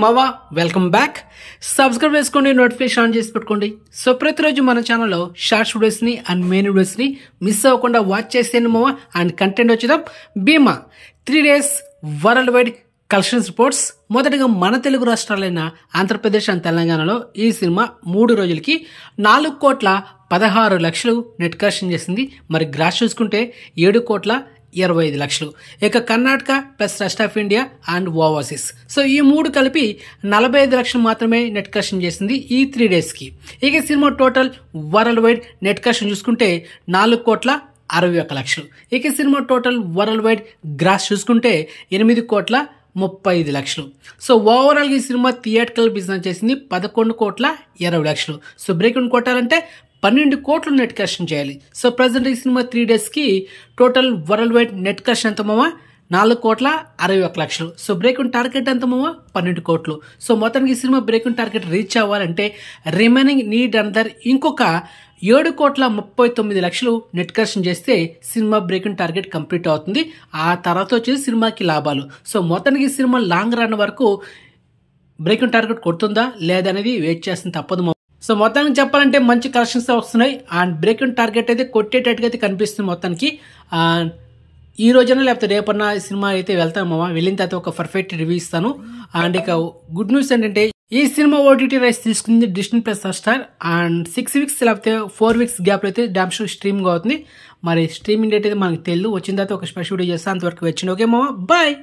మావా welcome back. Subscribe చేసుకోండి, notification on చేసి పెట్టుకోండి. సో ప్రతిరోజు మన ఛానల్లో షార్ట్స్ వీడియోస్ని అండ్ మెయిన్ వీడియోస్ని మిస్ అవ్వకుండా వాచ్ చేసేయండి మావా. అండ్ కంటెంట్ వచ్చేద్దాం. భీమా 3 days world wide collections reports. మొదటగా మన తెలుగు రాష్ట్రాలైన ఆంధ్రప్రదేశ్ అండ్ తెలంగాణలో ఈ సినిమా 3 రోజులకి 4,16,00,000 నెట్ కలెక్షన్ చేసింది. మరి గ్రాస్ చూసుకుంటే 7,25,00,000. ఇక Karnataka plus rest of India and overseas, so ఈ 3 కలిపి 45,00,000 మాత్రమే నెట్ కలెక్షన్ చేసింది ఈ 3 daysకి. ఇక cinema total world wide net collection చూసుకుంటే 4,61,00,000. ఇక cinema total world wide gross చూసుకుంటే 8,35,00,000. సో ఓవరాల్గా ఈ సినిమా థియేట్రికల్ బిజినెస్ చేసింది 11,20,00,000. సో బ్రేక్ ఇన్ కొట్టాలంటే 12 కోట్లు నెట్ కలెక్షన్ చేయాలి. సో ప్రజెంట్ ఈ సినిమా 3 daysకి total world wide net collection ఎంత మామా? 4,61,00,000. సో బ్రేక్ ఇన్ టార్గెట్ ఎంత మామా? 12 కోట్లు. సో మొత్తానికి ఈ cinema break in target reach అవ్వాలంటే రిమైనింగ్ నీడ్ అందర్ ఇంకొక 7,39,00,000 నెట్ కలెక్షన్ చేస్తే cinema break in target complete అవుతుంది. ఆ తర్వాత వచ్చేసి సినిమాకి లాభాలు. సో మొత్తానికి ఈ సినిమా లాంగ్ రన్ వరకు బ్రేక్ ఇన్ టార్గెట్ కొడుతుందా లేదా అనేది వెయిట్ చేస్తుంది, తప్పదు. సో మొత్తానికి చెప్పాలంటే మంచి కలెక్షన్స్ వస్తున్నాయి అండ్ బ్రేక్ ఇన్ టార్గెట్ అయితే కొట్టేటట్టుగా అయితే కనిపిస్తుంది మొత్తానికి. ఈ రోజున లేకపోతే రేపన్నా సినిమా అయితే వెళ్తాను మామ. వెళ్ళిన తర్వాత ఒక పర్ఫెక్ట్ రివ్యూ ఇస్తాను. అండ్ ఇక గుడ్ న్యూస్ ఏంటంటే ఈ సినిమా ఓటీటీ రైట్స్ తీసుకుంది Disney plus Hotstar. And 6 weeks లేకపోతే 4 weeks గ్యాప్ అయితే డామ్ షో స్ట్రీమింగ్ అవుతుంది. మరి స్ట్రీమింగ్ డేట్ అయితే మనకు తెలియదు. వచ్చిన తర్వాత ఒక స్పెషల్ వీడియో చేస్తాను. అంతవరకు వచ్చింది. ఓకే మామ, బాయ్.